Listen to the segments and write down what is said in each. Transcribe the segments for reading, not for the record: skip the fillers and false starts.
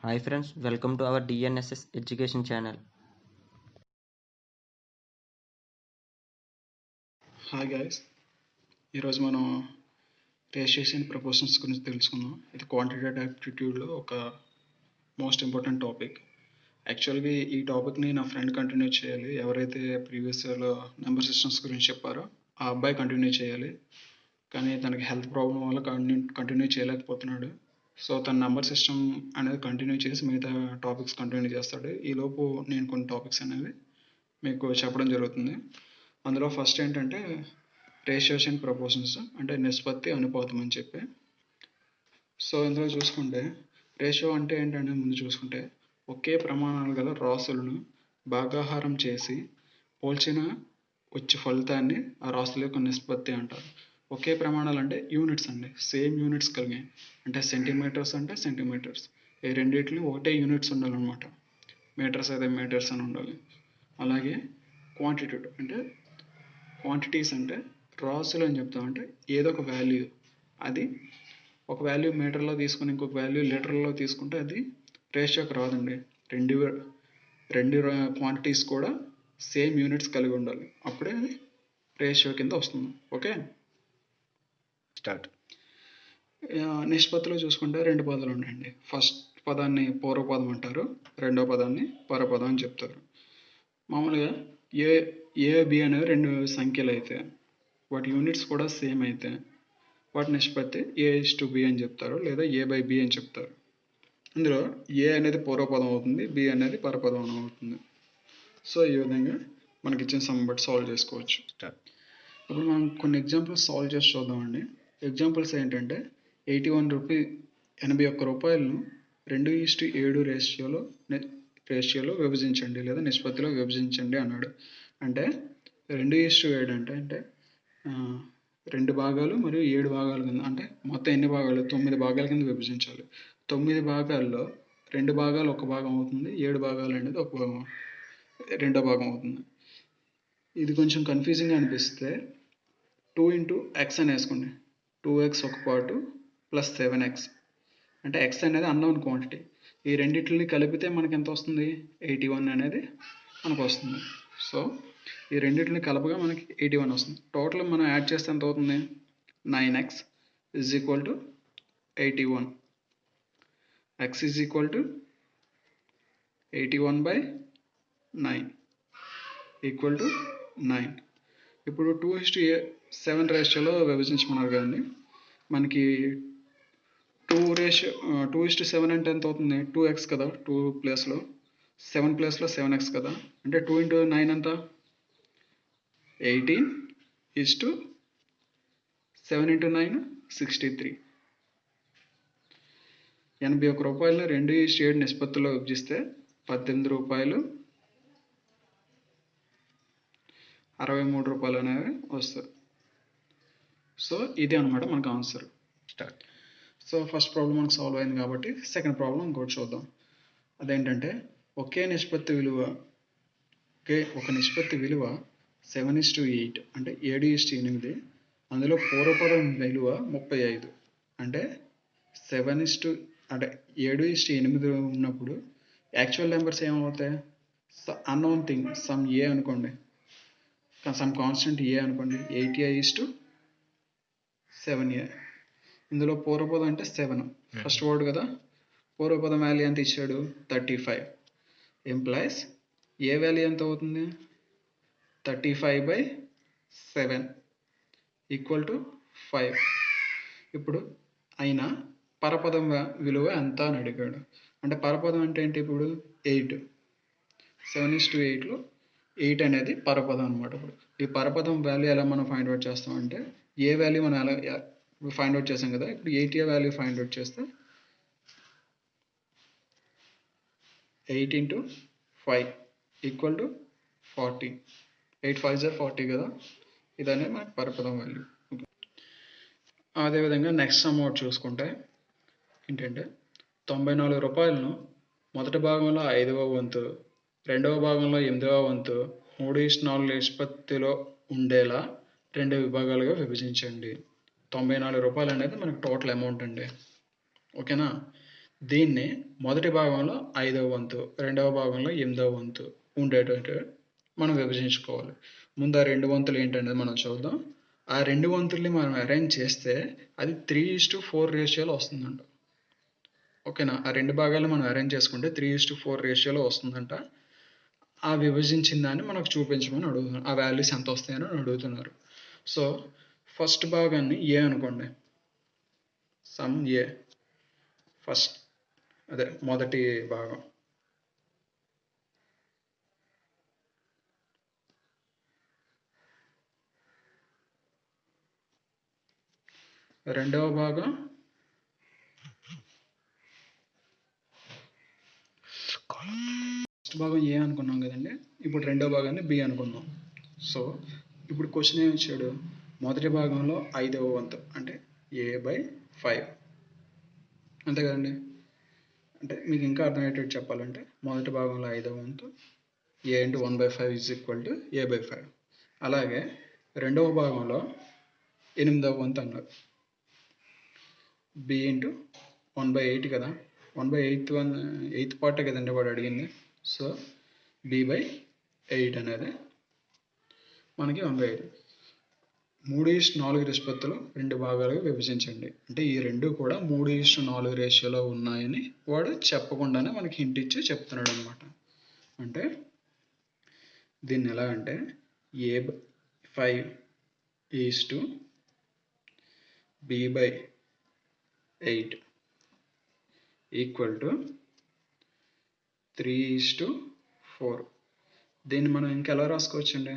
Hi friends, welcome to our DNSS education channel. Hi guys, ఈరోజు మనం రేషియేషన్ proportions గురించి తెలుసుకుందాం. ఇది క్వాంటిటేటివ్ యాప్టిట్యూడ్లో ఒక మోస్ట్ ఇంపార్టెంట్ టాపిక్. యాక్చువల్గా ఈ టాపిక్ని నా ఫ్రెండ్ కంటిన్యూ చేయాలి. ఎవరైతే ప్రీవియస్ ఇయర్లో నెంబర్ సిస్టమ్స్ గురించి చెప్పారో ఆ అబ్బాయి కంటిన్యూ చేయాలి. కానీ తనకి హెల్త్ ప్రాబ్లం వల్ల కంటిన్యూ చేయలేకపోతున్నాడు. సో తన నెంబర్ సిస్టమ్ అనేది కంటిన్యూ చేసి మిగతా టాపిక్స్ కంటిన్యూ చేస్తాడు. ఈలోపు నేను కొన్ని టాపిక్స్ అనేవి మీకు చెప్పడం జరుగుతుంది. అందులో ఫస్ట్ ఏంటంటే రేషియోస్ అండ్ ప్రపోర్షన్స్, అంటే నిష్పత్తి అనుపాతం అని చెప్పి. సో ఇందులో చూసుకుంటే రేషియో అంటే ఏంటంటే ముందు చూసుకుంటే ఒకే ప్రమాణాలు గల రాసులను భాగాహారం చేసి పోల్చిన వచ్చే ఫలితాన్ని ఆ రాసుల యొక్క నిష్పత్తి అంటారు. ఒకే ప్రమాణాలు అంటే యూనిట్స్ అండి, సేమ్ యూనిట్స్ కలిగాయి. అంటే సెంటీమీటర్స్ అంటే సెంటీమీటర్స్, ఈ రెండింటిని ఒకటే యూనిట్స్ ఉండాలన్నమాట. మీటర్స్ అయితే మీటర్స్ అని ఉండాలి. అలాగే క్వాంటిట్యూడ్ అంటే క్వాంటిటీస్ అంటే రాసులు అని చెప్తాం. అంటే ఏదో ఒక వాల్యూ, అది ఒక వాల్యూ మీటర్లో తీసుకుని ఇంకొక వాల్యూ లీటర్లో తీసుకుంటే అది రేషియోకి రాదండి. రెండు రెండు క్వాంటిటీస్ కూడా సేమ్ యూనిట్స్ కలిగి ఉండాలి, అప్పుడే అది రేషియో కింద వస్తుంది. Okay, start. నిష్పత్తిలో చూసుకుంటే రెండు పదాలు ఉన్నాయండి. ఫస్ట్ పదాన్ని పూర్వపదం అంటారు, రెండో పదాన్ని పరపదం అని చెప్తారు. మామూలుగా ఏ బి అనేవి రెండు సంఖ్యలు అయితే వాటి యూనిట్స్ కూడా సేమ్ అయితే వాటి నిష్పత్తి A:B అని చెప్తారు, లేదా A/B అని చెప్తారు. ఇందులో ఏ అనేది పూర్వపదం అవుతుంది, బి అనేది పరపదం అవుతుంది. సో ఈ విధంగా మనకి ఇచ్చిన సమ్ బట్టి సాల్వ్ చేసుకోవచ్చు. ఇప్పుడు మనం కొన్ని ఎగ్జాంపుల్స్ సాల్వ్ చేసి చూద్దామండి. ఎగ్జాంపుల్స్ ఏంటంటే 81 రూపాయలను 2:7 రేషియోలో విభజించండి లేదా నిష్పత్తిలో విభజించండి అన్నాడు. అంటే 2:7 అంటే 2 భాగాలు మరియు 7 భాగాల కింద, అంటే మొత్తం ఎన్ని భాగాలు, 9 భాగాల కింద విభజించాలి. 9 భాగాల్లో 2 భాగాలు ఒక భాగం అవుతుంది, 7 భాగాలు అనేది ఒక భాగం రెండో భాగం అవుతుంది. ఇది కొంచెం కన్ఫ్యూజింగ్గా అనిపిస్తే 2 into x అని వేసుకోండి. 2x ఒక పార్టు ప్లస్ 7x, అంటే x అనేది అన్నోన్ క్వాంటిటీ. ఈ రెండింటిని కలిపితే మనకి ఎంత వస్తుంది, 81 అనేది మనకు వస్తుంది. సో ఈ రెండింటిని కలపగా మనకి 81 వస్తుంది. టోటల్ మనం యాడ్ చేస్తే ఎంత అవుతుంది, 9x is equal to 81. x is equal to 81/9 equal to 9. ఇప్పుడు 2:7 రేషియోలో విభజించమన్నారు కదండి. మనకి 2:7 అంటే ఎంత అవుతుంది, 2x కదా, 2 ప్లేస్లో 7 ప్లేస్లో 7x కదా, అంటే 2 into 9 ఎంత, 18:7 into 9 63. 81 రూపాయలు 2:7 నిష్పత్తిలో విభజిస్తే 18 రూపాయలు 63 రూపాయలు అనేవి వస్తాయి. సో ఇది అనమాట మనకు answer. Start. So first problem మనకు సాల్వ్ అయింది కాబట్టి సెకండ్ ప్రాబ్లం ఇంకోటి చూద్దాం. అదేంటంటే ఒక నిష్పత్తి విలువ 7:8 అంటే 7:8. అందులో పూర్వపదం విలువ 35. అంటే 7:8 ఉన్నప్పుడు యాక్చువల్ నెంబర్స్ ఏమవుతాయి, అన్నోన్ థింగ్ సమ్ ఏ అనుకోండి, సమ్ కాన్స్టెంట్ ఏ అనుకోండి, 8a:7a. ఇందులో పూర్వపదం అంటే 7 ఫస్ట్ వర్డ్ కదా, పూర్వపదం వాల్యూ ఎంత ఇచ్చాడు, 35. ఎంప్లాయీస్ ఏ వాల్యూ ఎంత అవుతుంది, 35/7 ఈక్వల్ టు 5. ఇప్పుడు అయినా పరపదం విలువ ఎంత అని అడిగాడు. అంటే పరపదం అంటే ఏంటి, ఇప్పుడు 8, 7:8లో 8 అనేది పరపదం అనమాట. ఇప్పుడు ఈ పరపదం వాల్యూ ఎలా మనం ఫైండ్ అవుట్ చేస్తామంటే, ఏ వాల్యూ మనం ఎలా ఫైండ్ అవుట్ చేసాం కదా, ఇప్పుడు 8a వాల్యూ ఫైండ్ అవుట్ చేస్తే 8 into 5 equal to 40. 8 5s are 40 కదా, ఇదనే మనకి పరపదం వాల్యూ. అదేవిధంగా నెక్స్ట్ సమ్ అవుట్ చూసుకుంటే ఏంటంటే 94 రూపాయలను మొదటి భాగంలో 5వ వంతు, రెండవ భాగంలో 8వ వంతు 3:4 నిష్పత్తిలో ఉండేలా 2 విభాగాలుగా విభజించండి. 94 రూపాయలు అనేది మనకు టోటల్ అమౌంట్ అండి. ఓకేనా, దీన్ని మొదటి భాగంలో 5వ వంతు, రెండవ భాగంలో 8వ వంతు ఉండేటట్టు మనం విభజించుకోవాలి. ముందు ఆ 2 వంతులు ఏంటనేది మనం చూద్దాం. ఆ 2 వంతుల్ని మనం అరేంజ్ చేస్తే అది 3:4 రేషియోలో వస్తుందంట. ఓకేనా? ఆ 2 భాగాలు మనం అరేంజ్ చేసుకుంటే 3:4 రేషియోలో వస్తుందంట. ఆ విభజించిన దాన్ని మనకు చూపించమని అడుగుతున్నారు. ఆ వాల్యూస్ ఎంత వస్తాయని అడుగుతున్నారు. సో ఫస్ట్ భాగాన్ని ఏ అనుకోండి. సమ్ ఏ ఫస్ట్, అదే మొదటి భాగం. రెండవ భాగం ఫస్ట్ భాగం ఏ అనుకున్నాం కదండి. ఇప్పుడు రెండవ భాగాన్ని బి అనుకుందాం. సో ఇప్పుడు క్వశ్చన్ ఏమి ఇచ్చాడు? మొదటి భాగంలో 5వ వంతు అంటే a/5 అంతే కదండి. అంటే మీకు ఇంకా అర్థమయ్యేటట్టు చెప్పాలంటే మొదటి భాగంలో 5వ వంతు a × 1/5 = a/5. అలాగే రెండవ భాగంలో 8వ వంతు అన్నారు. b × 1/8 కదా, 1/8 పార్టే కదండి వాడు అడిగింది. సో b/8 అనేది మనకి 1/8. 3:4 నిష్పత్తిలో 2 భాగాలుగా విభజించండి. అంటే ఈ రెండు కూడా 3:4 రేషియోలో ఉన్నాయని వాడు చెప్పకుండానే మనకి హింట్ ఇచ్చి చెప్తున్నాడు అనమాట. అంటే దీన్ని ఎలా అంటే a/5 b/8 = 3:4. దీన్ని మనం ఇంకెలా రాసుకోవచ్చండి?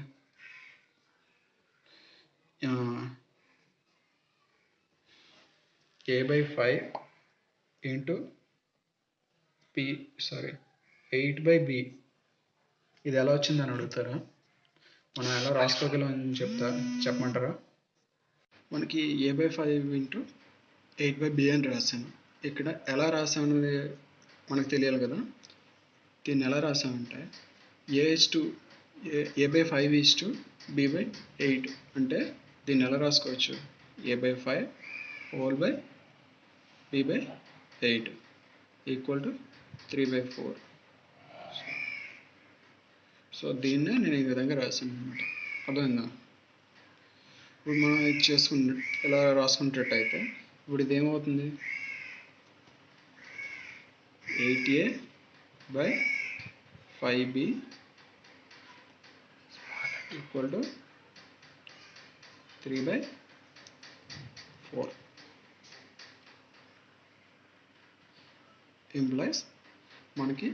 a/5 × 8/b ఇది ఎలా వచ్చిందని అడుగుతారా? మనం ఎలా రాసుకోగలం అని చెప్పమంటారా? మనకి a/5 × 8/b అని రాశాను. ఇక్కడ ఎలా రాసామనేది మనకు తెలియాలి కదా. దీన్ని ఎలా రాసామంటే a/5 b/8 అంటే దీన్ని ఎలా రాసుకోవచ్చు? a/5 whole by b/8 = 3/4. So దీన్నే నేను ఈ విధంగా రాశాను అనమాట. అర్థమైందా? ఇప్పుడు మనం ఇది ఇలా రాసుకునేటట్టయితే ఇప్పుడు ఇది ఏమవుతుంది? 8a/5b = 3/4 ఇంప్లైస్ మనకి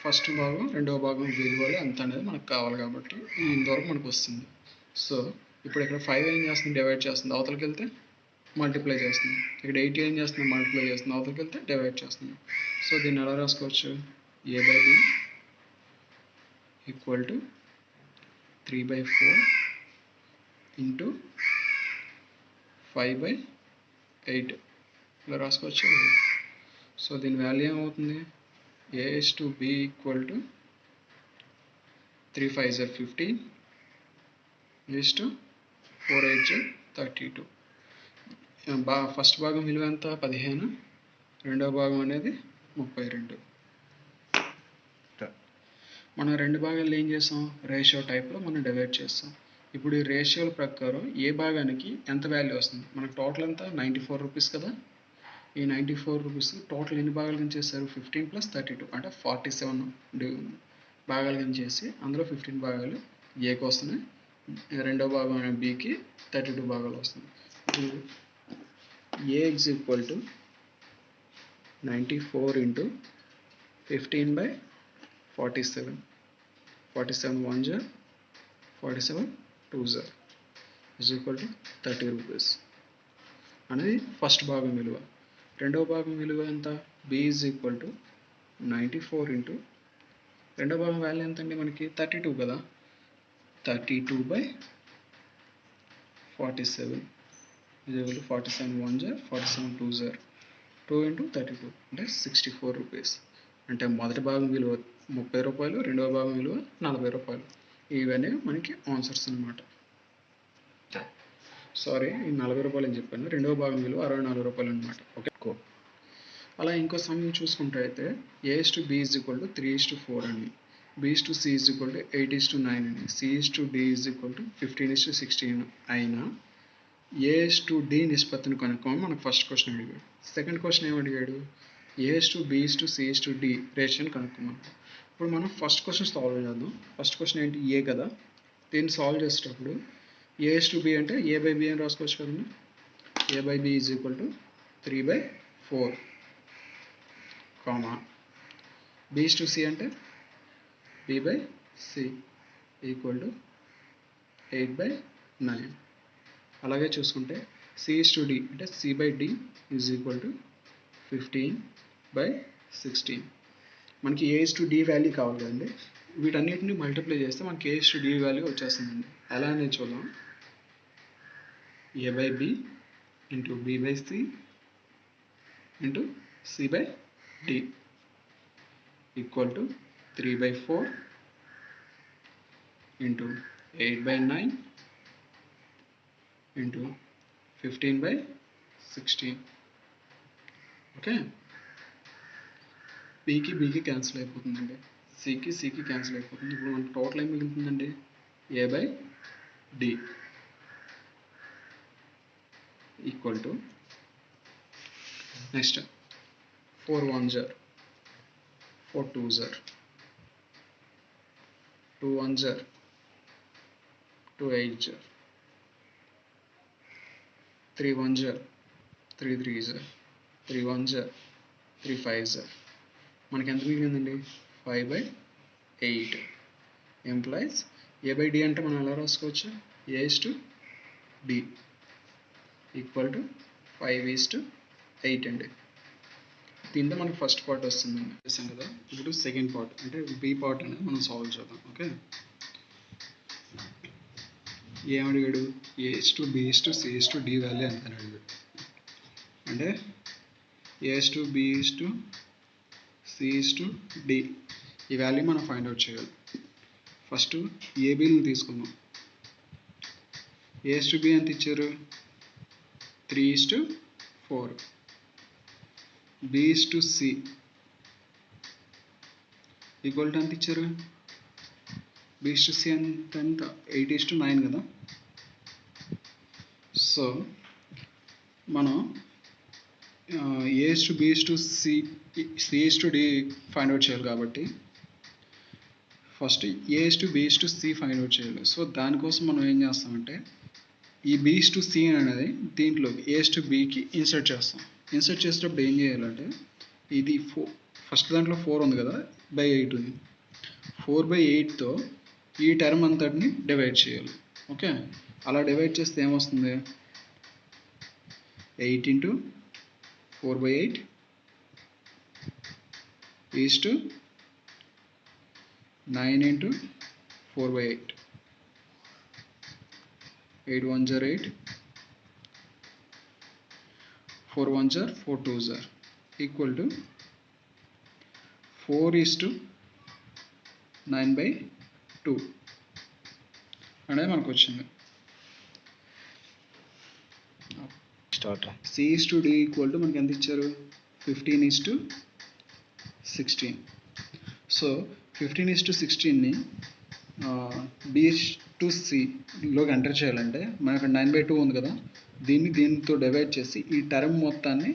ఫస్ట్ భాగం రెండవ భాగం విలువలు ఎంత అనేది మనకు కావాలి కాబట్టి ఇంతవరకు మనకు వస్తుంది. సో ఇప్పుడు ఇక్కడ 5 ఏం చేస్తుంది? డివైడ్ చేస్తుంది. అవతలకి వెళ్తే మల్టిప్లై చేస్తుంది. ఇక్కడ 8 ఏం చేస్తుంది? మల్టిప్లై చేస్తుంది. అవతలకి వెళ్తే డివైడ్ చేస్తుంది. సో దీన్ని ఎలా రాసుకోవచ్చు? a/b = 3/4 × 5/8 ఇలా రాసుకోవచ్చు. సో దీని వాల్యూ ఏమవుతుంది? a/b = 3 5 = 15 4 8 = 32. ఫస్ట్ భాగం విలువ ఎంత? 15. రెండవ భాగం అనేది 32. మనం రెండు భాగాలు ఏం చేసాం? రేషియో టైప్లో మనం డివైడ్ చేస్తాం. ఇప్పుడు ఈ రేషియోల ప్రకారం ఏ భాగానికి ఎంత వాల్యూ వస్తుంది? మనకు టోటల్ ఎంత? 94 రూపీస్ కదా. ఈ 94 రూపీస్ టోటల్ ఎన్ని భాగాలు కింద చేస్తారు? 15 + 32 అంటే 47 భాగాలు కింద చేసి అందులో 15 భాగాలు ఏకి వస్తున్నాయి, రెండవ భాగం బికి 32 భాగాలు వస్తుంది. ఇప్పుడు a = 94 × 15/47. 47 1s are 47 2s are = 30 rupees అనేది ఫస్ట్ భాగం విలువ. రెండవ భాగం విలువ ఎంత? b = 94 × రెండవ భాగం వాల్యూ ఎంత అండి? మనకి 32 కదా. 32/47 47 1s are 47 2s are 2 × 32 అంటే 64 రూపీస్. అంటే మొదటి భాగం విలువ 30 రూపాయలు, రెండవ భాగం విలువ 40 రూపాయలు. ఇవన్నీ మనకి ఆన్సర్స్ అనమాట. సారీ, ఈ 40 రూపాయలు అని చెప్పాను. రెండవ భాగం విలువ 64 రూపాయలు అనమాట. ఓకే. అలా ఇంకో సమ్ చూసుకుంటే అయితే A/B = 3:4 అండి, B/C = 8:9 అండి, C/D = 15:16 అయినా A/D నిష్పత్తిని కనుక్కోమని మనకు ఫస్ట్ క్వశ్చన్ అడిగాడు. సెకండ్ క్వశ్చన్ ఏం అడిగాడు? A/B/C/D రేషియోని కనుక్కోమని. ఇప్పుడు మనం ఫస్ట్ క్వశ్చన్ సాల్వ్ చేద్దాం. ఫస్ట్ క్వశ్చన్ ఏంటి? ఏ కదా. దీన్ని సాల్వ్ చేసేటప్పుడు A/B అంటే A/B అని రాసుకోవచ్చు కదండి. A/B = 3/4 కామా B/C అంటే B/C = 8/9. అలాగే చూసుకుంటే C/D అంటే C/D = 15/16. మనకి A/D వాల్యూ కావాలి కదండి. వీటన్నిటిని మల్టిప్లై చేస్తే మనకి A/D వాల్యూ వచ్చేస్తుందండి. ఎలా అనేది చూద్దాం. A/B × B/C × C/D = 3/4 × 8/9 × 15/16. ఓకే, బీకి బీకి క్యాన్సిల్ అయిపోతుందండి, సికి సికి క్యాన్సిల్ అయిపోతుంది. ఇప్పుడు మనకు టోటల్ ఏం మిగులుతుందండి? A/D = next 4 1s are 4 2s are 2 1s are 2 8s are 3 1s are 3 3s are 3 1s are 3 5s are. మనకి ఎంత మిగిలిందండి? 5/8 ఎంప్లాయీస్. A/D అంటే మనం ఎలా రాసుకోవచ్చు? A/D = 5:8 అండి. దీంతో మనకు ఫస్ట్ పార్ట్ వస్తుందండి, చేసాం కదా. ఇప్పుడు సెకండ్ పార్ట్ అంటే బి పార్ట్ అనేది మనం సాల్వ్ చేద్దాం. ఓకే, ఏమడిగాడు? A/B/C/D వాల్యూ ఎంత అని అడిగాడు. అంటే A/B/C/D ఈ వాల్యూ మనం ఫైండ్ అవుట్ చేయాలి. ఫస్ట్ ఏబీని తీసుకుందాం. A/B ఎంత ఇచ్చారు? 3:4. B/C ఈక్వల్ టు ఎంత ఇచ్చారు? B/C ఎంత? 8:9 కదా. సో మనం A/B/C/D ఫైండ్ అవుట్ చేయాలి కాబట్టి ఫస్ట్ A/B/C ఫైండ్ అవుట్ చేయాలి. సో దానికోసం మనం ఏం చేస్తామంటే ఈ B/C అనేది దీంట్లో A/Bకి ఇన్సర్ట్ చేస్తాం. ఇన్సర్ట్ చేసేటప్పుడు ఏం చేయాలంటే ఇది ఫస్ట్ దాంట్లో 4 ఉంది కదా, /8 ఉంది. 4/8తో ఈ టర్మ్ అంతటిని డివైడ్ చేయాలి. ఓకే, అలా డివైడ్ చేస్తే ఏమొస్తుంది? 8 × 4/8 = 9 × 4/8. 8 1s are 8, 4 1s are 4 2s are equal to 4:9/2 అనేది మనకు వచ్చింది. C/D ఈక్వల్ టు మనకి ఎంత ఇచ్చారు? 15:16. సో 15:16ని B/Cలోకి ఎంటర్ చేయాలంటే మనకు 9/2 ఉంది కదా, దీంతో డివైడ్ చేసి ఈ టర్మ్ మొత్తాన్ని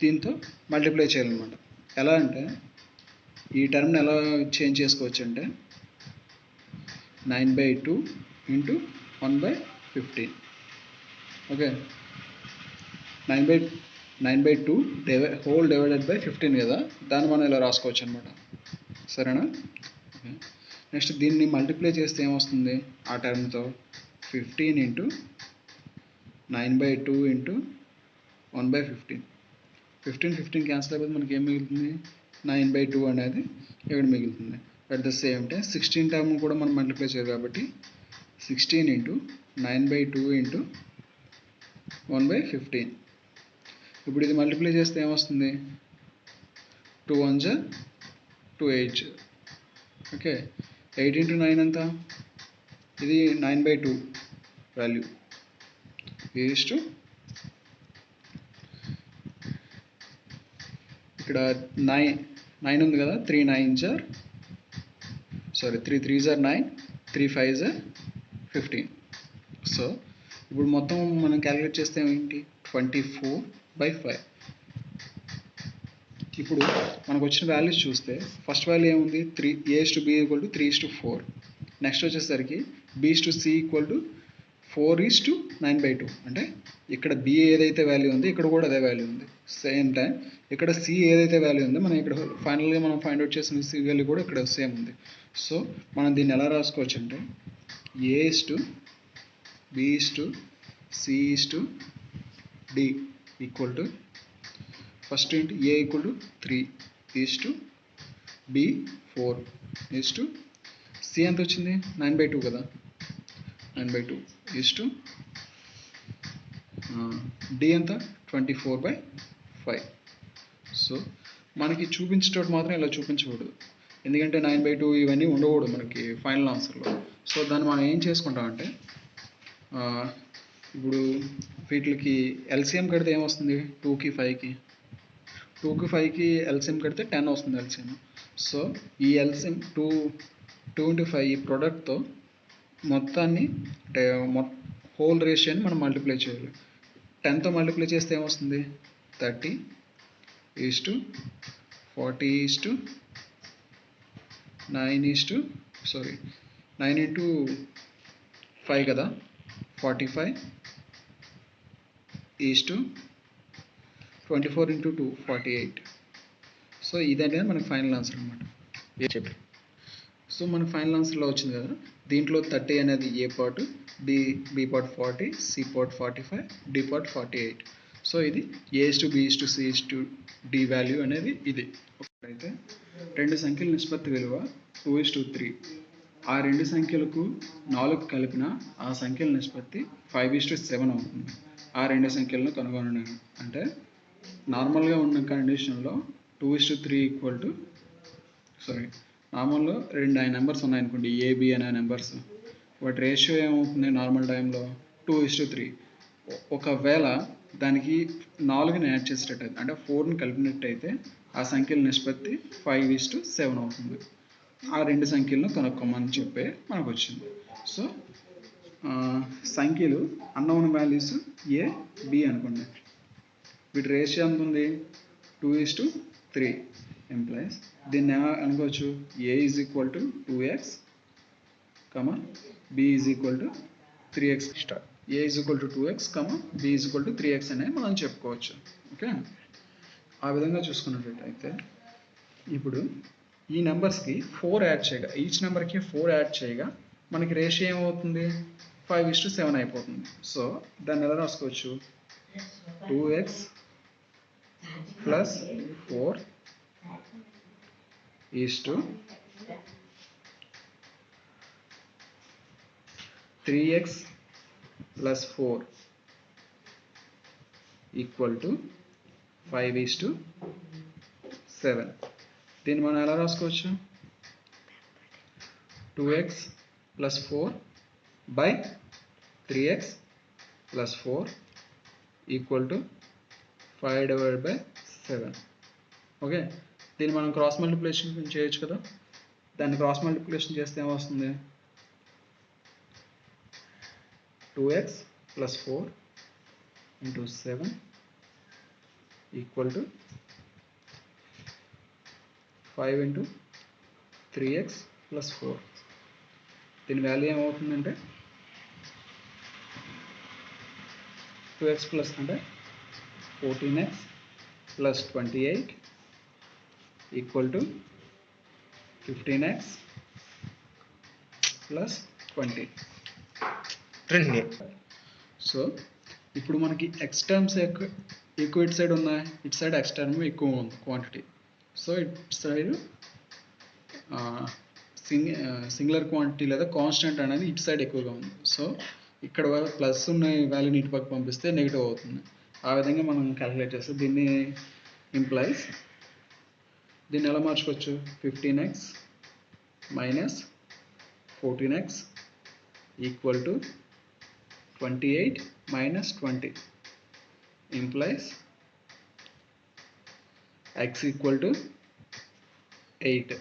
దీంతో మల్టిప్లై చేయాలన్నమాట. ఎలా అంటే ఈ టర్మ్ని ఎలా చేంజ్ చేసుకోవచ్చు అంటే 9/2 × 1/15. ఓకే, 9/2 హోల్ డివైడెడ్ బై 15 కదా, దాన్ని మనం ఇలా రాసుకోవచ్చు అనమాట. సరేనా? నెక్స్ట్ దీన్ని మల్టిప్లై చేస్తే ఏమొస్తుంది? ఆ టర్మ్తో 15 × 9/2 × 1/15. 15 క్యాన్సిల్ అయిపోతే మనకి ఏం మిగులుతుంది? 9/2 అనేది ఇక్కడ మిగులుతుంది. At the same time 16 term కూడా మనం మల్టిప్లై చేయాలి కాబట్టి 16 × 9/2 × 1/15. ఇప్పుడు ఇది మల్టిప్లై చేస్తే ఏమొస్తుంది? 2 1s are 2 8s. ఓకే, 8 × 9 ఎంత? ఇది 9/2 వాల్యూ ఇక్కడ 9 ఉంది కదా, 3 9s are 3 3s are 9, 3 5s are 15. So ఇప్పుడు మొత్తం మనం క్యాలిక్యులేట్ చేస్తే ఏంటి, 24/5. ఇప్పుడు మనకు వచ్చిన వాల్యూస్ చూస్తే ఫస్ట్ వాల్యూ ఏముంది, 3 A/B = 3:4. నెక్స్ట్ వచ్చేసరికి B/C = 4:9/2. అంటే ఇక్కడ B ఏదైతే వాల్యూ ఉంది ఇక్కడ కూడా అదే వాల్యూ ఉంది. సేమ్ టైం ఇక్కడ C ఏదైతే వాల్యూ ఉందో మనం ఇక్కడ ఫైనల్గా మనం ఫైండ్ అవుట్ చేసిన C వాల్యూ కూడా ఇక్కడ సేమ్ ఉంది. సో మనం దీన్ని ఎలా రాసుకోవచ్చు అంటే A/B/C/D = ఫస్ట్ ఏంటి, A = 3:B 4 C ఎంత వచ్చింది, 9/2 కదా, 9/2 D ఎంత, 24/5. సో మనకి చూపించేటప్పుడు మాత్రం ఇలా చూపించకూడదు, ఎందుకంటే 9/2 ఇవన్నీ ఉండకూడదు మనకి ఫైనల్ ఆన్సర్లో. సో దాన్ని మనం ఏం చేసుకుంటామంటే ఇప్పుడు వీటికి ఎల్సిఎం కడితే ఏమొస్తుంది, 2కి 5కి 5కి ఎల్సిఎం కడితే 10 వస్తుంది ఎల్సిఎం. సో ఈ ఎల్సిఎం 2 × 5 ఈ ప్రోడక్ట్తో మొత్తాన్ని అంటే హోల్ రేషియోని మనం మల్టిప్లై చేయాలి. 10తో మల్టిప్లై చేస్తే ఏమొస్తుంది, 30:40:9 9 × 5 కదా, 45:24 × 2 48. సో ఇదంటే మనకి ఫైనల్ ఆన్సర్ అనమాట. చెప్పి సో మన ఫైనల్ ఆన్సర్లో వచ్చింది కదా, దీంట్లో 30 అనేది A part, B part 40, C part 45, D part 48. So ఇది A/B/C/D వాల్యూ అనేది ఇది. అయితే రెండు సంఖ్యల నిష్పత్తి విలువ 2:3. ఆ రెండు సంఖ్యలకు 4 కలిపిన ఆ సంఖ్యల నిష్పత్తి 5:7 అవుతుంది. ఆ రెండు సంఖ్యలను కనుగొనడం అంటే నార్మల్గా ఉన్న కండిషన్లో 2:3 నార్మల్లో 2 నెంబర్స్ ఉన్నాయనుకోండి, ఏబి అనే నెంబర్స్, వాటి రేషియో ఏమవుతుంది నార్మల్ టైంలో 2:3. ఒకవేళ దానికి 4ని యాడ్ చేసేటట్టయితే అంటే 4ని కలిపినట్టయితే ఆ సంఖ్యల నిష్పత్తి 5:7 అవుతుంది. ఆ రెండు సంఖ్యలను కనుక్కోమని చెప్పే మనకు వచ్చింది. సో సంఖ్యలు అన్నోన్ వాల్యూస్ ఏ బి అనుకోండి, వీటి రేషియో ఎంత ఉంది, 2:3 ఎంప్లాయీస్. దీన్ని అనుకోవచ్చు A = 2x, B = 3x. A = 2x, B = 3x అనేది మనం చెప్పుకోవచ్చు. ఓకే, ఆ విధంగా చూసుకున్నట్లయితే ఇప్పుడు ఈ నెంబర్స్కి 4 యాడ్ చేయగా, ఈచ్ నెంబర్కి 4 యాడ్ చేయగా మనకి రేషియో ఏమవుతుంది, 5:7 అయిపోతుంది. సో దాన్ని ఎలా రాసుకోవచ్చు, 2x + 4 3x + 4 = 5:7. దీన్ని మనం ఎలా రాసుకోవచ్చు, 2x + 4 / 3x + 4 = 5/7. ఓకే, దీన్ని మనం క్రాస్ మల్టిప్లికేషన్ చేయొచ్చు కదా. దాన్ని క్రాస్ మల్టిప్లికేషన్ చేస్తే ఏమొస్తుంది, 2x + 4 × 7 = 5 × 3x + 4. దీని వాల్యూ ఏమవుతుందంటే 2x ప్లస్ అంటే 14x + 28 = 15x + 20. సో ఇప్పుడు మనకి ఎక్స్ టర్మ్స్ ఎక్కువ ఇటు సైడ్ ఉన్నాయి, ఇటు సైడ్ ఎక్స్ టర్మ్ ఎక్కువ ఉంది క్వాంటిటీ. సో ఇటు సైడ్ సింగులర్ క్వాంటిటీ లేదా కాన్స్టెంట్ అనేది ఇటు సైడ్ ఎక్కువగా ఉంది. సో ఇక్కడ ప్లస్ ఉన్న వాల్యూని ఇటు పక్క పంపిస్తే నెగిటివ్ అవుతుంది. ఆ విధంగా మనం క్యాలిక్యులేట్ చేస్తే దీన్ని ఇంప్లైస్ దీన్ని ఎలా మార్చుకోవచ్చు, 15x - 14x = 28 - 20 implies x equal to 8.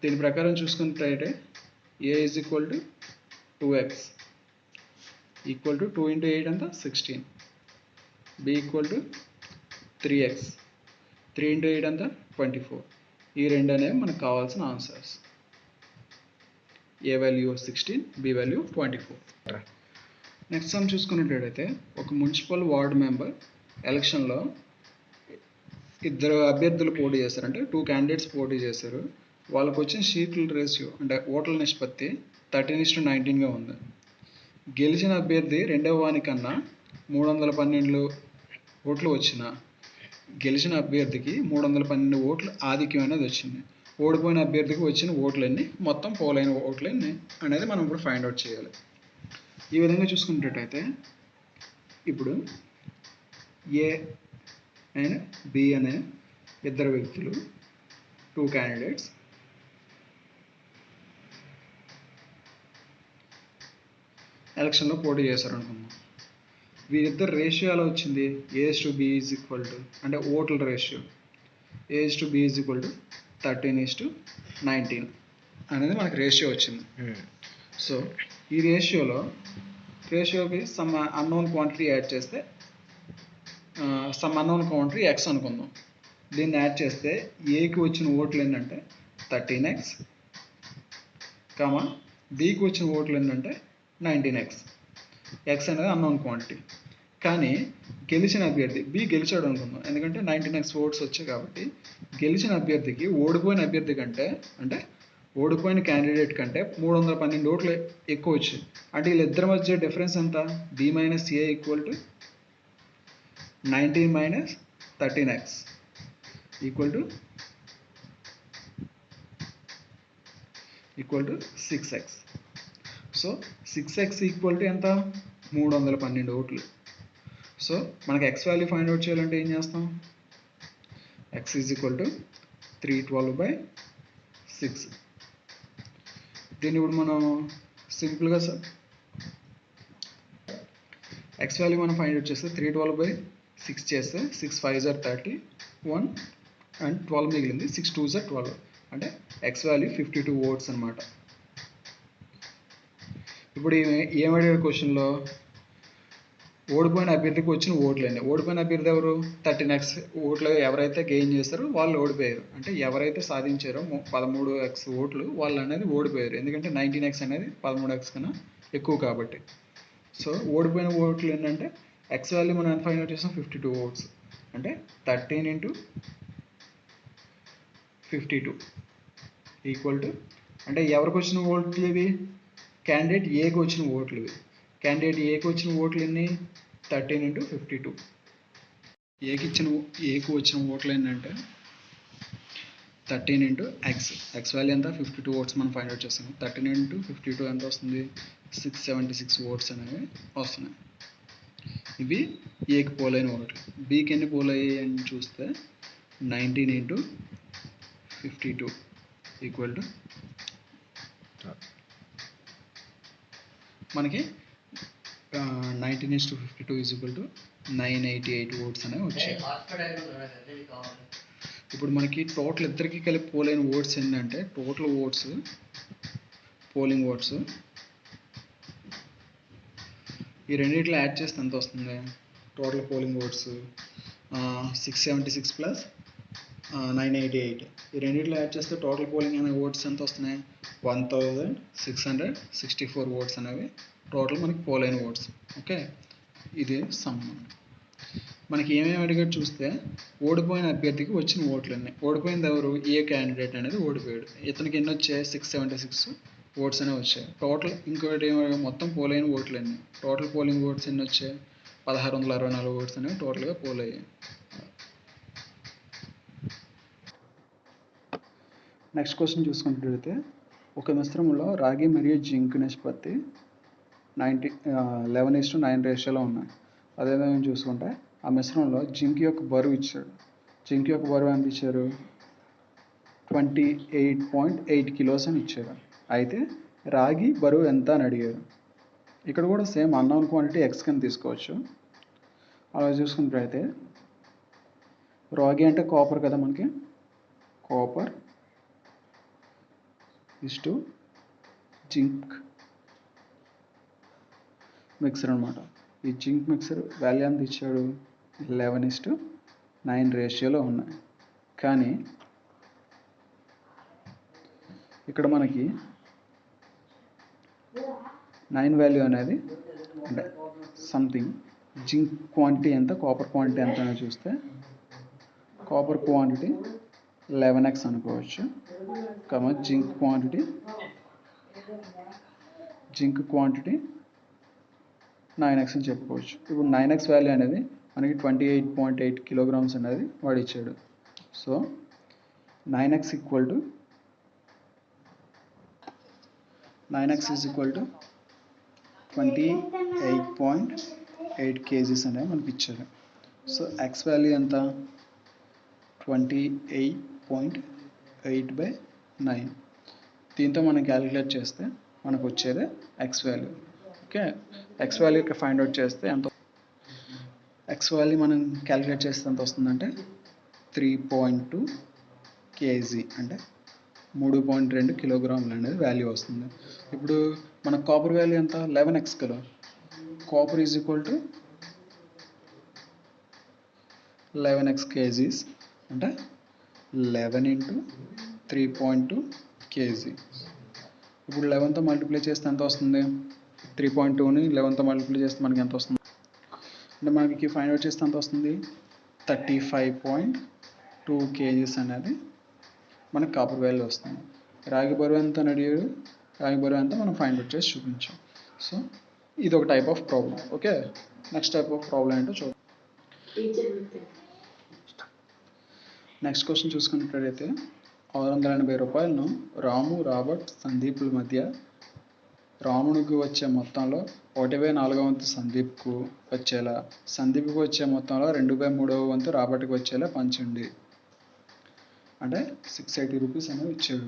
దీని ప్రకారం చూసుకుంటే a is equal to 2x equal to 2 into 8 అంతా 16. b equal to 3x 3 into 8 అంతా 24. ఈ రెండు అనేవి మనకు కావాల్సిన answers. a value 16, b value 24. Next some చూసుకున్నట్లయితే ఒక మున్సిపల్ వార్డ్ మెంబర్ ఎలక్షన్లో ఇద్దరు అభ్యర్థులు పోటీ చేశారు, అంటే 2 candidates పోటీ చేశారు. వాళ్ళకు వచ్చిన సీట్ల రేషియో అంటే ఓట్ల నిష్పత్తి 13:19గా ఉంది. గెలిచిన అభ్యర్థి రెండవ వానికన్నా 312 ఓట్లు వచ్చిన గెలిచిన అభ్యర్థికి 312 ఓట్లు ఆధిక్యం అనేది వచ్చింది. ఓడిపోయిన అభ్యర్థికి వచ్చిన ఓట్లన్నీ మొత్తం పోలైన ఓట్లన్నీ అనేది మనం ఇప్పుడు ఫైండ్ అవుట్ చేయాలి. ఈ విధంగా చూసుకున్నట్టయితే ఇప్పుడు ఏ అండ్ బి అనే ఇద్దరు వ్యక్తులు 2 candidates ఎలక్షన్లో పోటీ చేశారు అనుకుందాం. వీరిద్దరు రేషియో ఎలా వచ్చింది? A/B ఈజ్ ఈక్వల్ టు అంటే ఓట్ల ratio A/B is equal to 13:19 అనేది మనకి రేషియో వచ్చింది. సో ఈ రేషియోకి సమ్ అన్నోన్ క్వాంటిటీ యాడ్ చేస్తే సమ్ అన్నోన్ క్వాంటిటీ ఎక్స్ అనుకుందాం. దీన్ని యాడ్ చేస్తే ఏకి వచ్చిన ఓట్లు ఏంటంటే 13x, బికి వచ్చిన ఓట్లు ఏంటంటే 19x. ఎక్స్ అనేది అన్నోన్ క్వాంటిటీ. కానీ గెలిచిన అభ్యర్థి బి గెలిచాడు అనుకుందాం, ఎందుకంటే 19x ఓట్స్ వచ్చాయి కాబట్టి. గెలిచిన అభ్యర్థికి ఓడిపోయిన అభ్యర్థి కంటే అంటే ఓడిపోయిన క్యాండిడేట్ కంటే 312 ఓట్లు ఎక్కువ వచ్చాయి. అంటే వీళ్ళిద్దరి మధ్య డిఫరెన్స్ ఎంత? b minus A equal to 19 minus 13x equal to 6x. So 6x equal to ఎంత? 312 ఓట్లు. సో మనకి x వాల్యూ ఫైండ్ అవుట్ చేయాలంటే ఏం చేస్తాం? x is equal to 312/6. దీన్ని ఇప్పుడు మనం సింపుల్గా x వాల్యూ మనం ఫైండ్ అవుట్ చేస్తే 312/6 చేస్తే 6 5s are 31 అండ్ 12 మిగిలింది. 6 2s are 12 అంటే x వాల్యూ 52 ఓట్స్ అనమాట. ఇప్పుడు ఏమడిగాడు క్వశ్చన్లో? ఓడిపోయిన అభ్యర్థికి వచ్చిన ఓట్లు అండి. ఓడిపోయిన అభ్యర్థి ఎవరు? 13x ఓట్లు ఎవరైతే గెయిన్ చేస్తారో వాళ్ళు ఓడిపోయారు. అంటే ఎవరైతే సాధించారో 13x ఓట్లు వాళ్ళు అనేది ఓడిపోయారు, ఎందుకంటే 19x అనేది 13x కన్నా ఎక్కువ కాబట్టి. సో ఓడిపోయిన ఓట్లు ఏంటంటే x వాల్యూ మనం ఫైండ్ అవుట్ చేస్తాం 52 ఓట్స్. అంటే 13 into 52 ఈక్వల్ టు అంటే ఎవరికి వచ్చిన ఓట్లు ఇవి? క్యాండిడేట్ ఏకి వచ్చిన ఓట్లు ఇవి. క్యాండిడేట్ ఏకి వచ్చిన ఓట్లు ఎన్ని? 13 into 52. ఏకి వచ్చిన ఓట్లు ఏంటంటే 13 into x. x వాల్యూ ఎంత? 52 ఓట్స్ మనం ఫైండ్ అవుట్ చేస్తాము. 13 into 52 ఎంత వస్తుంది? 676 ఓట్స్ అనేవి వస్తున్నాయి. ఇవి ఏకి పోలైన ఓట్లు. బీకి ఎన్ని పోలయ్యాయి అని చూస్తే 19 into 52 ఈక్వల్ టు మనకి 19:52 ఈజ్ ఈక్వల్ టు 988 ఓట్స్ అనేవి వచ్చాయి. ఇప్పుడు మనకి టోటల్ ఇద్దరికి కలిపి పోలైన ఓట్స్ ఏంటంటే టోటల్ ఓట్స్ పోలింగ్ ఓట్స్ ఈ రెండింటిలో యాడ్ చేస్తే ఎంత వస్తుంది? Total polling votes 676 plus 988. ఈ రెండింటిలో యాడ్ చేస్తే టోటల్ పోలింగ్ అనే ఓట్స్ ఎంత వస్తున్నాయి? 1664 ఓట్స్ అనేవి టోటల్ మనకి పోలైన ఓట్స్. ఓకే, ఇది సమ్. మనకి ఏమేమి అడిగాడు చూస్తే ఓడిపోయిన అభ్యర్థికి వచ్చిన ఓట్లు ఉన్నాయి. ఓడిపోయింది ఎవరు? ఏ క్యాండిడేట్ అనేది ఓడిపోయాడు. ఇతనికి ఎన్ని వచ్చాయి? 676 ఓట్స్ అనేవి వచ్చాయి. టోటల్ ఇంకోటి మొత్తం పోలైన ఓట్లు ఎన్ని? టోటల్ పోలింగ్ ఓట్స్ ఎన్ని వచ్చాయి? 1664 ఓట్స్ అనేవి టోటల్గా పోల్ అయ్యాయి. నెక్స్ట్ క్వశ్చన్ చూసుకున్నట్లయితే ఒక మిశ్రమంలో రాగి మరియు జింక్ నిష్పత్తి 11:9 రేషియోలో ఉన్నాయి. అదేవిధంగా చూసుకుంటే ఆ మిశ్రమంలో జింక్ యొక్క బరువు ఇచ్చాడు. జింక్ యొక్క బరువు ఎంత ఇచ్చారు? 28.8 కిలోస్ అని ఇచ్చారు. అయితే రాగి బరువు ఎంత అని అడిగారు. ఇక్కడ కూడా సేమ్ అన్నోన్ క్వాంటిటీ ఎక్స్ కింద తీసుకోవచ్చు. అలా చూసుకున్నట్లయితే రాగి అంటే కాపర్ కదా మనకి, copper is to zinc mixer అనమాట. ఈ జింక్ మిక్సర్ వాల్యూ ఎంత ఇచ్చాడు, 11:9 రేషియోలో ఉన్నాయి. కానీ ఇక్కడ మనకి 9 వాల్యూ అనేది అంటే సంథింగ్ జింక్ క్వాంటిటీ ఎంత, కాపర్ క్వాంటిటీ ఎంత అని చూస్తే కాపర్ క్వాంటిటీ 11x అనుకోవచ్చు, జింక్ క్వాంటిటీ 9x అని చెప్పుకోవచ్చు. ఇప్పుడు 9x వాల్యూ అనేది మనకి 28.8 కిలోగ్రామ్స్ అనేది వాడు ఇచ్చాడు. So 9x is equal to 28.8 kgs అనేది మనకి ఇచ్చాడు. సో x వాల్యూ ఎంత, 28.8/9. దీంతో మనం క్యాలిక్యులేట్ చేస్తే మనకు వచ్చేదే x value. Okay, x value find out చేస్తే ఎంత, x వాల్యూ మనం క్యాలిక్యులేట్ చేస్తే ఎంత వస్తుందంటే 3.2 kg అంటే 3.2 కిలోగ్రాములు అనేది వాల్యూ వస్తుంది. ఇప్పుడు మన కాపర్ వాల్యూ ఎంత, 11x కదా, copper is equal to 11x kgs అంటే 11 into 3.2 kg. ఇప్పుడు 11తో మల్టిప్లై చేస్తే ఎంత వస్తుంది, 3.2ని 11తో మల్టిప్లై చేస్తే మనకి ఎంత వస్తుంది అంటే మనకి ఫైండ్ అవుట్ చేస్తే ఎంత వస్తుంది, 35.2 kgs అనేది మనకి కాపర్ వాల్యూ వస్తుంది. రాగి బరువు ఎంత అని అడిగాడు, రాగి బరువు ఎంత మనం ఫైండ్ అవుట్ చేసి చూపించాం. సో ఇది ఒక type of problem. Okay, next type of problem ఏంటో చూద్దాం. నెక్స్ట్ క్వశ్చన్ చూసుకున్నట్లయితే 680 రూపాయలను రాము, రాబర్ట్, సందీప్ల మధ్య రామునికి వచ్చే మొత్తంలో 1/4 వంతు సందీప్కు వచ్చేలా, సందీప్కు వచ్చే మొత్తంలో 2/3 వంతు రాబర్ట్కి వచ్చేలా పంచండి. అంటే 680 రూపీస్ అనేవి ఇచ్చాడు.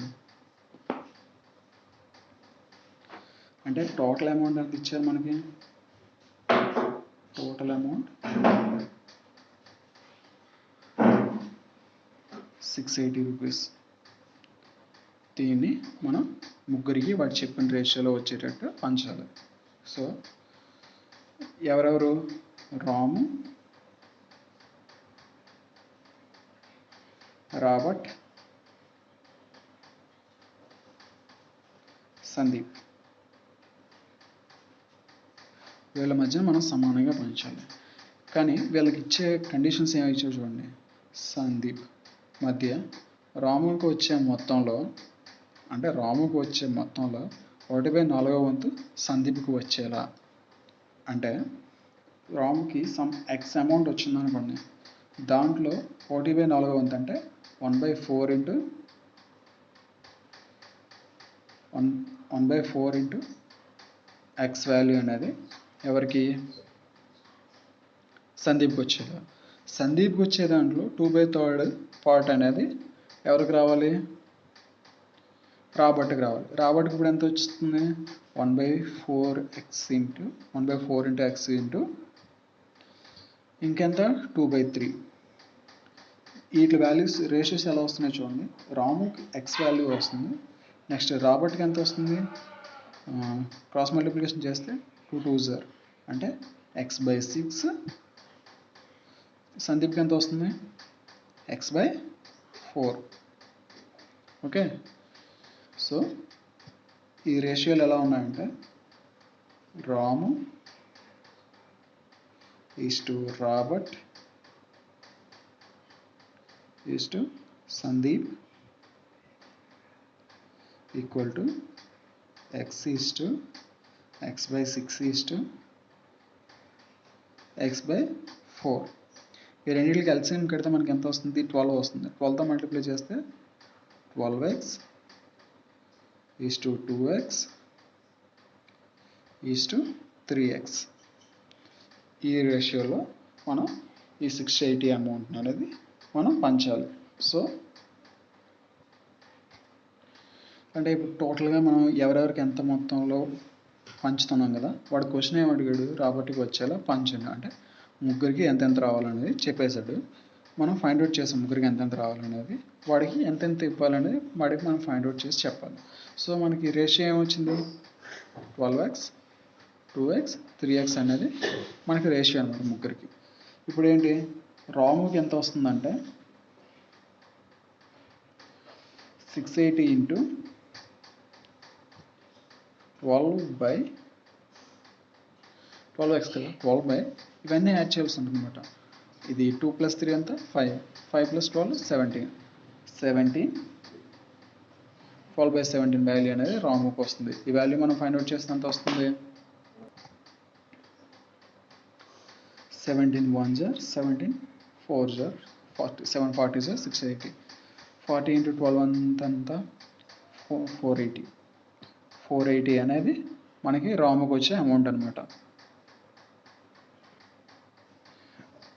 అంటే టోటల్ అమౌంట్ ఎంత ఇచ్చారు మనకి, టోటల్ అమౌంట్ 680 రూపీస్. దీన్ని మనం ముగ్గురికి వాడు చెప్పిన రేషియోలో వచ్చేటట్టు పంచాలి. సో ఎవరెవరు, రాము, రాబర్ట్, సందీప్, వీళ్ళ మధ్య మనం సమానంగా పంచాలి. కానీ వీళ్ళకి ఇచ్చే కండిషన్స్ ఏమి ఇచ్చారు చూడండి, సందీప్ మధ్య రాముకి వచ్చే మొత్తంలో అంటే రాముకి వచ్చే మొత్తంలో 1/4 వంతు సందీప్కి వచ్చేలా. అంటే రాముకి సమ్ ఎక్స్ అమౌంట్ వచ్చిందనుకోండి, దాంట్లో 1/4 వంతు అంటే 1/4 ఇంటూ ఎక్స్ వాల్యూ అనేది ఎవరికి, సందీప్కి వచ్చేలా. సందీప్కి వచ్చే దాంట్లో 2/3 పార్ట్ అనేది ఎవరికి రావాలి, రాబర్ట్కి రావాలి. రాబర్ట్కి ఇప్పుడు ఎంత వస్తుంది, 1/4x ఇంటూ ఇంకెంత 2/3. వీటి వాల్యూస్ రేషియోస్ ఎలా వస్తున్నాయి చూడండి. రాముకి ఎక్స్ వాల్యూ వస్తుంది, నెక్స్ట్ రాబర్ట్కి ఎంత వస్తుంది, క్రాస్ మల్టిప్లికేషన్ చేస్తే 2 2s అంటే x/6. సందీప్కి ఎంత వస్తుంది, x/4. ఓకే, సో ఈ రేషియోలు ఎలా ఉన్నాయంటే Ramu is to Robert is to Sandeep equal to x is to x/6 is to x/4. ఈ రెండింటికి ఎల్సిఎం కడితే మనకి ఎంత వస్తుంది, 12 వస్తుంది. 12తో మల్టిప్లై చేస్తే 12x is to 2x is to 3x. ఈ రేషియోలో మనం ఈ 680 అమౌంట్ అనేది మనం పంచాలి. సో అంటే ఇప్పుడు టోటల్గా మనం ఎవరెవరికి ఎంత మొత్తంలో పంచుతున్నాం కదా, వాడు క్వశ్చన్ ఏమి అడిగాడు, రాబర్ట్కి వచ్చేలా పంచండి అంటే ముగ్గురికి ఎంతెంత రావాలనేది చెప్పేశాడు. మనం ఫైండ్ అవుట్ చేసాం ముగ్గురికి ఎంతెంత రావాలనేది, వాడికి ఎంతెంత ఇవ్వాలనేది వాడికి మనం ఫైండ్ అవుట్ చేసి చెప్పాలి. సో మనకి రేషియో ఏమొచ్చింది, 12x 2x 3x అనేది మనకి రేషియో అనమాట ముగ్గురికి. ఇప్పుడు ఏంటి, రాముకి ఎంత వస్తుందంటే 680 ఇంటూ 12/12x కదా, 12 ఇవన్నీ యాడ్ చేయాల్సి ఉంటుంది అనమాట. ఇది 2 + 3 ఎంత 5, 5 + 12 17, 12/17 వాల్యూ అనేది రాముకి వస్తుంది. ఈ వాల్యూ మనం ఫైండ్ అవుట్ చేస్తే ఎంత వస్తుంది, 17 1s are 17, 4s are 40, 7 40s are 680, 40 into 12 అంత 480 అనేది మనకి రాముకి వచ్చే అమౌంట్ అనమాట.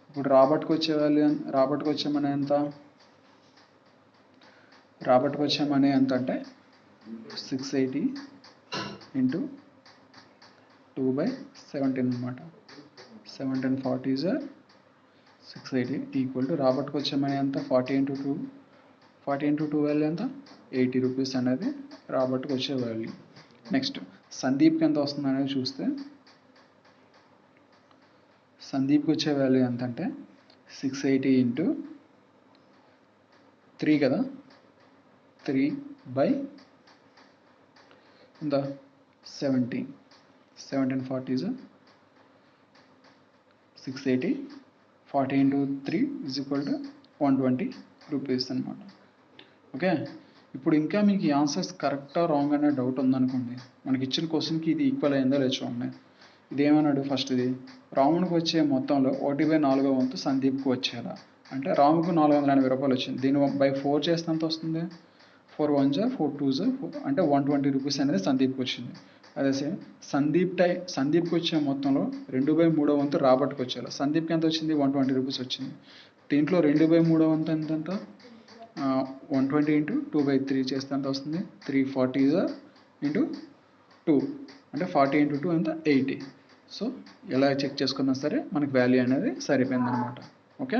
ఇప్పుడు రాబర్ట్కి వచ్చే వాల్యూ, రాబర్ట్కి వచ్చే మనీ ఎంత అంటే 680 ఇంటూ 2/17 అనమాట. 17 40s are 680 ఈక్వల్ టు రాబర్ట్కి వచ్చే మనీ ఎంత, 40 into 2 వాల్యూ ఎంత, 80 రూపీస్ అనేది రాబర్ట్కి వచ్చే వాల్యూ. నెక్స్ట్ సందీప్కి ఎంత వస్తుంది అనేది చూస్తే, సందీప్కి వచ్చే వాల్యూ ఎంత అంటే 680 ఇంటూ 3 కదా, 3/17, 17 40s 680, 40 into 3 is equal to 120 rupees అనమాట. ఓకే, ఇప్పుడు ఇంకా మీకు ఈ ఆన్సర్స్ కరెక్టా రాంగ్ అనే డౌట్ ఉందనుకోండి, మనకి ఇచ్చిన క్వశ్చన్కి ఇది ఈక్వల్ అయిందో లేదో చూడండి. ఇదేమన్నాడు, ఫస్ట్ ఇది రామునికి వచ్చే మొత్తంలో 1/4 వంతు సందీప్కి వచ్చేలా, అంటే రాముకు 480 రూపాయలు వచ్చింది. దీని బై 4 చేస్తే ఎంత వస్తుంది, 4 1s are 4 2s are 4, అంటే 120 రూపీస్ అనేది సందీప్కి వచ్చింది. అదే సేమ్ సందీప్కి వచ్చే మొత్తంలో 2/3 వంతు రాబర్ట్కి వచ్చేలా, సందీప్కి ఎంత వచ్చింది, 120 రూపీస్ వచ్చింది. దీంట్లో 2/3 వంతు ఎంత, 120 ఇంటూ 2/3 చేస్తే ఎంత వస్తుంది, 340s are ఇంటూ 2, అంటే 40 into 2 ఎంత 80. సో ఎలా చెక్ చేసుకున్నా సరే మనకి వాల్యూ అనేది సరిపోయింది అనమాట. ఓకే,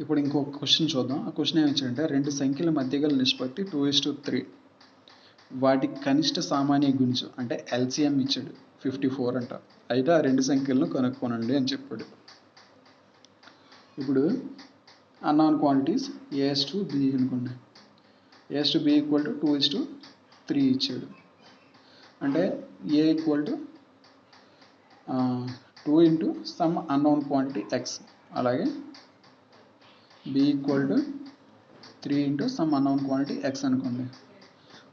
ఇప్పుడు ఇంకొక క్వశ్చన్ చూద్దాం. ఆ క్వశ్చన్ ఏమి ఇచ్చాడంటే, 2 సంఖ్యల మధ్య గల నిష్పత్తి 2:3, వాటి కనిష్ట సామాన్య గుణిజం అంటే ఎల్సిఎం ఇచ్చాడు 54 అంట. అయితే ఆ 2 సంఖ్యలను కనుక్కోనండి అని చెప్పాడు. ఇప్పుడు అన్నోన్ క్వాంటిటీస్ A/B అనుకోండి, A/B ఈక్వల్ టు 2:3 ఇచ్చాడు. అంటే A equal to 2 into some unknown quantity x, అలాగే B equal to 3 into some unknown quantity x అనుకోండి.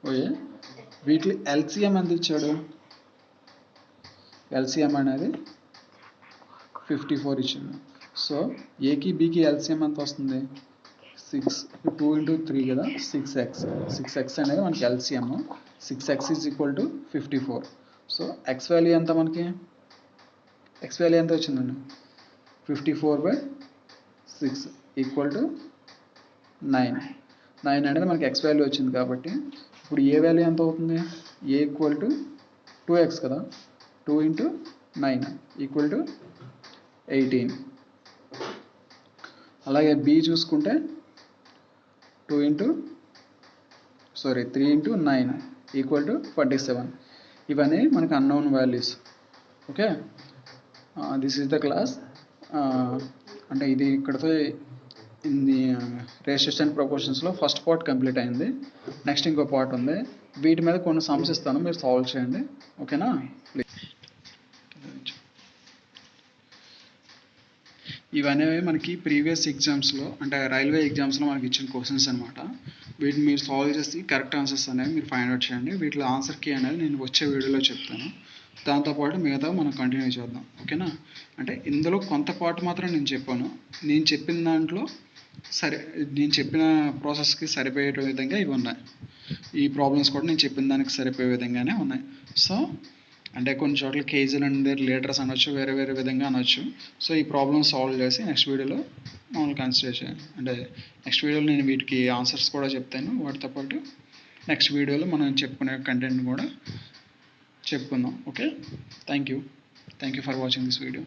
ఓకే, వీటి ఎల్సిఎం ఎంత ఇచ్చాడు, ఎల్సిఎం అనేది 54 ఇచ్చాడు. సో ఏకి బీకి ఎల్సిఎం ఎంత వస్తుంది, 2 into 3 కదా, 6x అనేది మనకి LCM. 6x is equal to 54. So X value ఎంత, మనకి ఎక్స్ వాల్యూ ఎంత వచ్చిందండి, 54/6 ఈక్వల్ టు 9 అనేది మనకి ఎక్స్ వాల్యూ వచ్చింది. కాబట్టి ఇప్పుడు ఏ వాల్యూ ఎంత అవుతుంది, ఏ ఈక్వల్ టు 2x కదా, 2 into 9 ఈక్వల్ టు 18. అలాగే బి చూసుకుంటే 3 into 9 ఈక్వల్ టు 47. ఇవన్నీ మనకి unknown values. Okay, this is the class. అంటే ఇది ఇక్కడతో ఇన్ని రేషియోస్ అండ్ ప్రపోర్షన్స్లో ఫస్ట్ పార్ట్ కంప్లీట్ అయింది. నెక్స్ట్ ఇంకో పార్ట్ ఉంది, వీటి మీద కొన్ని సమ్స్ ఇస్తాను, మీరు సాల్వ్ చేయండి. ఓకేనా, ఇవన్నీ మనకి ప్రీవియస్ ఎగ్జామ్స్లో, అంటే రైల్వే ఎగ్జామ్స్లో మనకి ఇచ్చిన క్వశ్చన్స్ అనమాట. వీటిని మీరు సాల్వ్ చేసి కరెక్ట్ ఆన్సర్స్ అనేవి మీరు ఫైండ్ అవుట్ చేయండి. వీటిలో ఆన్సర్ కీ అనేది నేను వచ్చే వీడియోలో చెప్తాను. దాంతోపాటు మిగతా మనం కంటిన్యూ చేద్దాం. ఓకేనా, అంటే ఇందులో కొంత పార్ట్ మాత్రం నేను చెప్పాను. నేను చెప్పిన దాంట్లో నేను చెప్పిన ప్రాసెస్కి సరిపోయే విధంగా ఇవి ఉన్నాయి. ఈ ప్రాబ్లమ్స్ కూడా నేను చెప్పిన దానికి సరిపోయే విధంగానే ఉన్నాయి. సో అంటే కొన్ని చోట్ల కేజీలు అండ్ లీటర్స్ అనొచ్చు, వేరే వేరే విధంగా అనొచ్చు. సో ఈ ప్రాబ్లమ్ సాల్వ్ చేసి నెక్స్ట్ వీడియోలో మామూలు కన్సిడర్ చేయండి. అంటే నెక్స్ట్ వీడియోలో నేను వీటికి ఆన్సర్స్ కూడా చెప్తాను. వాటితో పాటు నెక్స్ట్ వీడియోలో మనం చెప్పుకునే కంటెంట్ కూడా చెప్పుకుందాం. Okay, thank you for watching this video.